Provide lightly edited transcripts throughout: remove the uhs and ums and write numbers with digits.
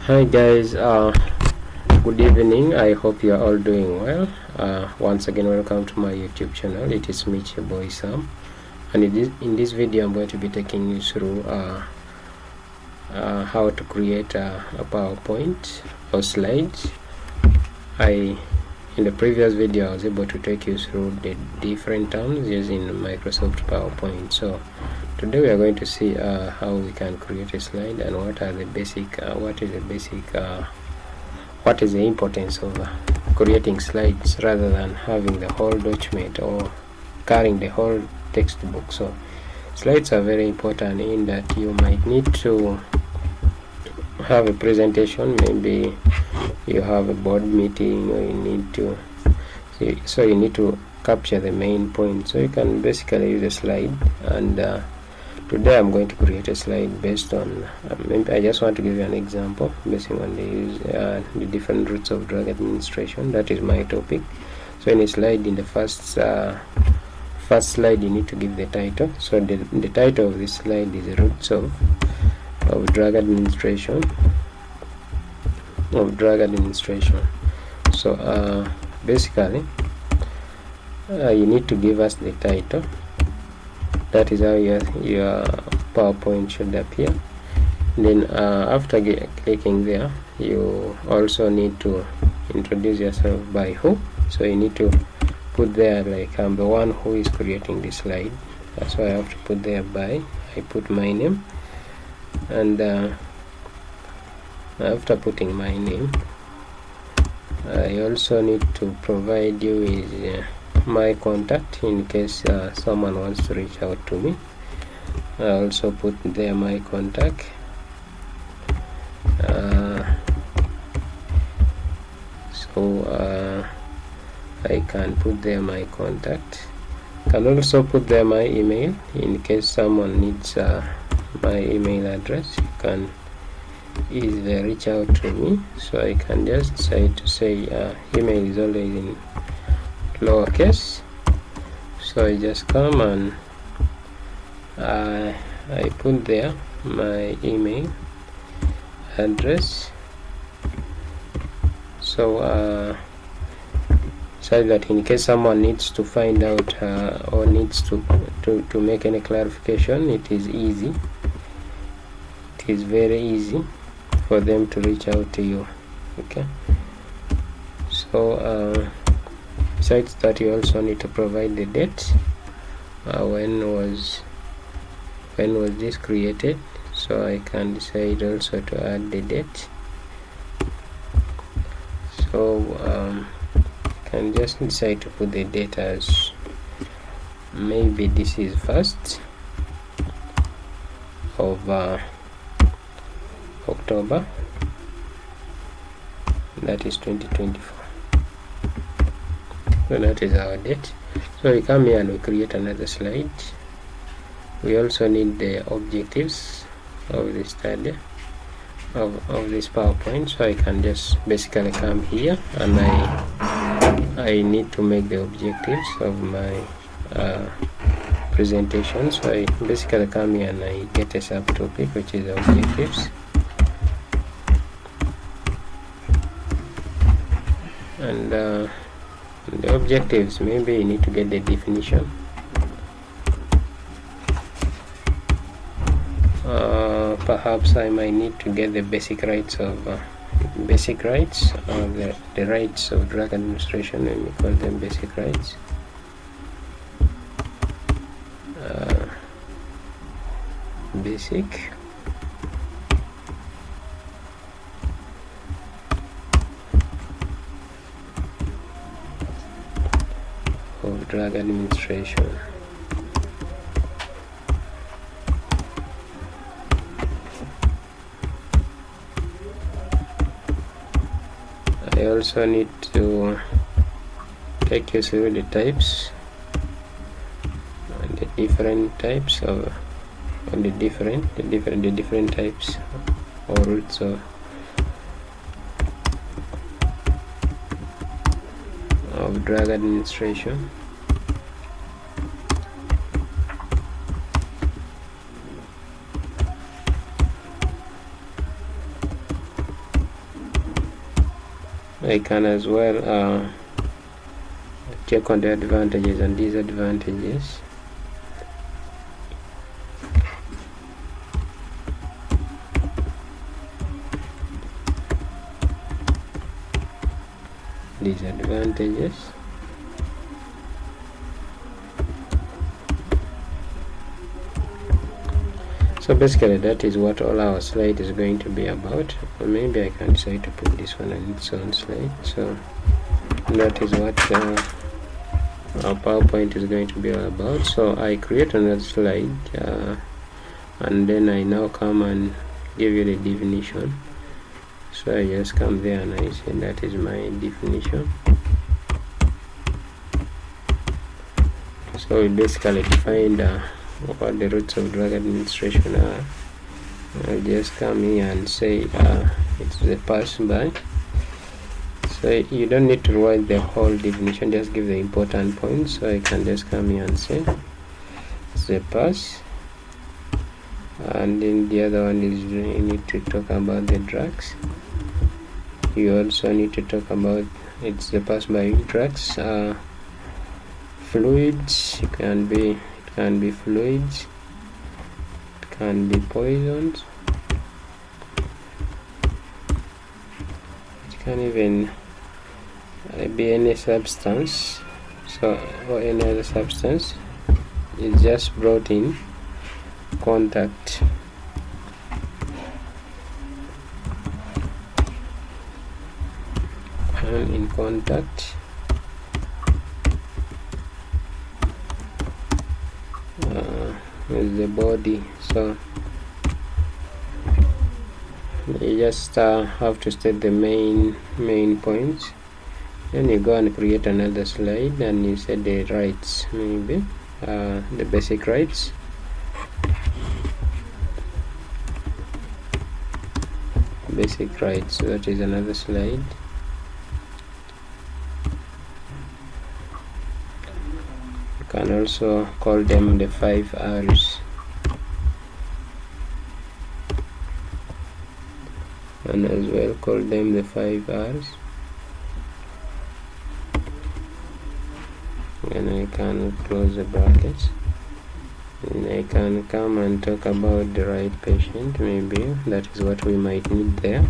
Hi guys, good evening. I hope you are all doing well. Once again, welcome to my YouTube channel. It is me, your boy Sam, and in this video I'm going to be taking you through how to create a PowerPoint or slides. In the previous video I was able to take you through the different terms using Microsoft PowerPoint. So today we are going to see how we can create a slide and what is the importance of creating slides rather than having the whole document or carrying the whole textbook. So slides are very important in that you might need to have a presentation, maybe you have a board meeting, or you need to capture the main point, so you can basically use a slide. And today I'm going to create a slide based on maybe I just want to give you an example based on the different routes of drug administration. That is my topic. So in a slide, in the first slide, you need to give the title. So the title of this slide is routes of drug administration. So basically you need to give us the title. That is how your PowerPoint should appear. Then after clicking there, you also need to introduce yourself by who. So you need to put there, like, I'm the one who is creating this slide. That's why I have to put there by. I put my name, and after putting my name, I also need to provide you with my contact in case someone wants to reach out to me. I also put there my contact. So I can put there my contact. Can also put there my email in case someone needs my email address. You can easily reach out to me. So I can just say email is always in lowercase. So I just come and I put there my email address. So so that in case someone needs to find out or needs to make any clarification, it is easy. It is very easy for them to reach out to you. Okay. So besides that, you also need to provide the date. When was this created? So I can decide also to add the date. So can just decide to put the date as maybe this is 1st of October, that is 2024. So that is our date. So we come here and we create another slide. We also need the objectives of the study of this PowerPoint. So I can just basically come here and I need to make the objectives of my presentation. So I basically come here and I get a subtopic, which is objectives. And the objectives, maybe you need to get the definition. Perhaps I might need to get the basic rights of the rights of drug administration, and we call them basic rights. Basic of drug administration. I also need to take you through the types and the different types of the different types or routes of drug administration. I can as well check on the advantages and disadvantages. Disadvantages. So basically that is what all our slide is going to be about. Or maybe I can decide to put this one on its own slide. So that is what our PowerPoint is going to be all about. So I create another slide and then I now come and give you the definition. So I just come there and I say that is my definition. So we basically defined what the roots of drug administration are. I'll just come here and say it's the pass by. So you don't need to write the whole definition, just give the important points. So I can just come here and say it's the pass, and then the other one is you need to talk about the drugs. You also need to talk about it's the pass by drugs. Fluids, it can be fluids, it can be poisons, it can even be any substance, so or any other substance is just brought in contact. And in contact with the body. So you just have to state the main points. Then you go and create another slide and you set the rights, maybe the basic rights. Basic rights, so that is another slide. You can also call them the 5 R's. And as well call them the 5 R's. And I can close the brackets. And I can come and talk about the right patient, maybe that is what we might need there.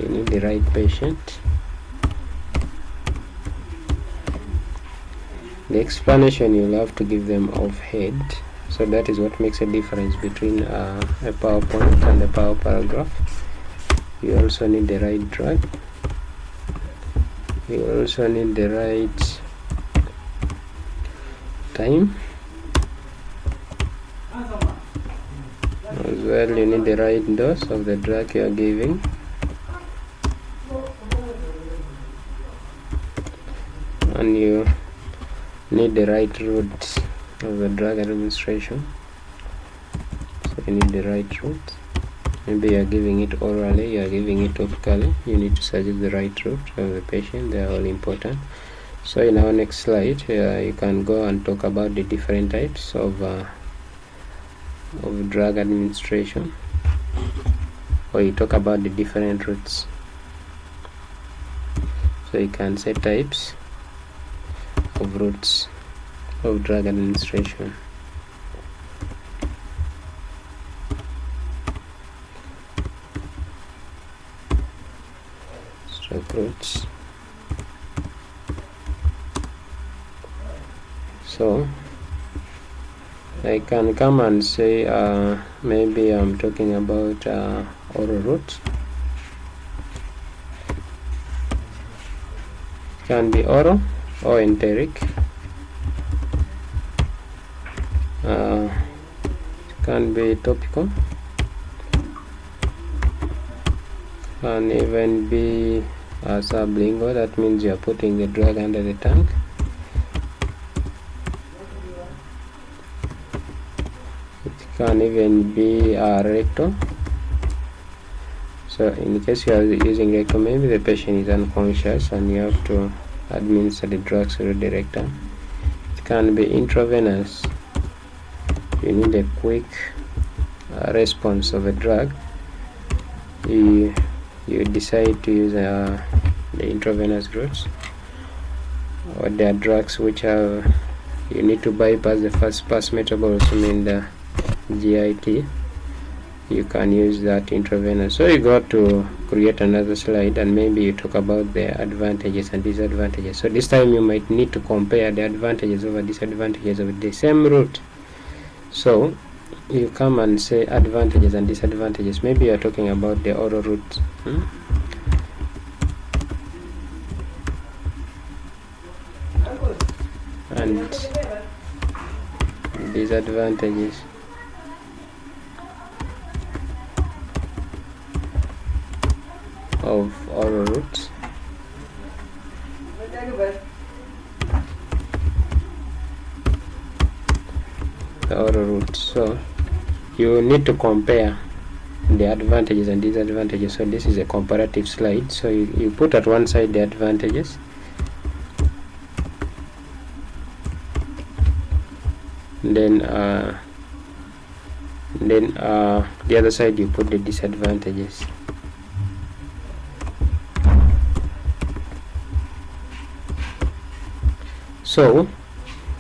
You need the right patient. The explanation you'll have to give them off head, so that is what makes a difference between a PowerPoint and a power paragraph. You also need the right drug. You also need the right time. As well, you need the right dose of the drug you are giving. And you need the right route of the drug administration. So you need the right route. Maybe you are giving it orally, you are giving it topically. You need to suggest the right route of the patient. They are all important. So in our next slide, you can go and talk about the different types of drug administration, or you talk about the different routes. So you can say types of routes of drug administration. Stroke routes. So I can come and say maybe I'm talking about oral route. Can be oral or enteric. Can be topical. Can even be sublingual. That means you are putting the drug under the tongue. Can even be rectal. So in case you are using rectal, maybe the patient is unconscious and you have to administer the drugs through the rectum. It can be intravenous. You need a quick response of a drug. You you decide to use the intravenous routes, or there are drugs which are you need to bypass the first pass metabolism in the GIT, you can use that intravenous. So you got to create another slide and maybe you talk about the advantages and disadvantages. So this time you might need to compare the advantages over disadvantages of the same route. So you come and say advantages and disadvantages. Maybe you are talking about the oral route. And disadvantages. Of oral routes. The oral routes. So you need to compare the advantages and disadvantages. So this is a comparative slide. So you put at one side the advantages, then the other side you put the disadvantages. So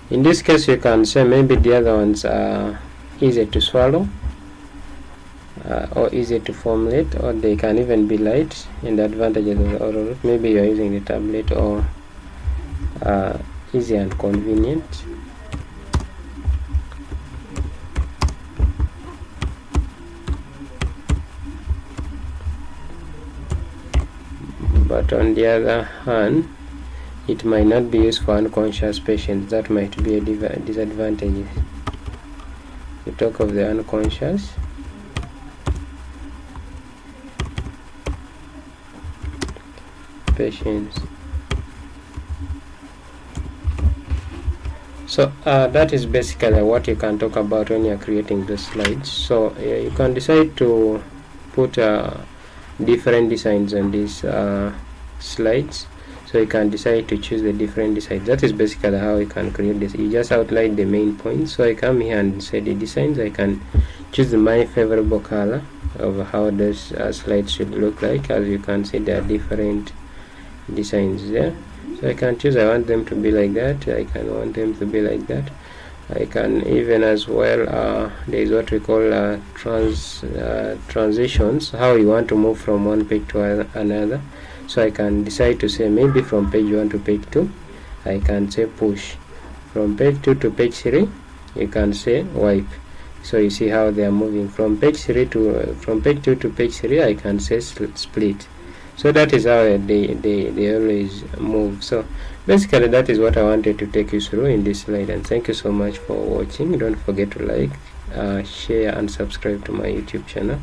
in this case you can say maybe the other ones are easy to swallow, or easy to formulate, or they can even be light in the advantages of the oral route. Maybe you are using the tablet, or easy and convenient. But on the other hand, it might not be used for unconscious patients. That might be a disadvantage. We talk of the unconscious. Patients. So that is basically what you can talk about when you are creating the slides. So you can decide to put different designs on these slides. So you can decide to choose the different designs. That is basically how you can create this. You just outline the main points. So I come here and say the designs. I can choose my favorable color of how those slides should look like. As you can see, there are different designs there. So I can choose I want them to be like that, I can want them to be like that. I can even as well there is what we call transitions, how you want to move from one page to another. So I can decide to say maybe from page 1 to page 2 I can say push, from page 2 to page 3 you can say wipe. So you see how they are moving from page 3 to from page 2 to page 3 I can say split. So that is how they always move. So basically that is what I wanted to take you through in this slide, and thank you so much for watching. Don't forget to like, share and subscribe to my YouTube channel.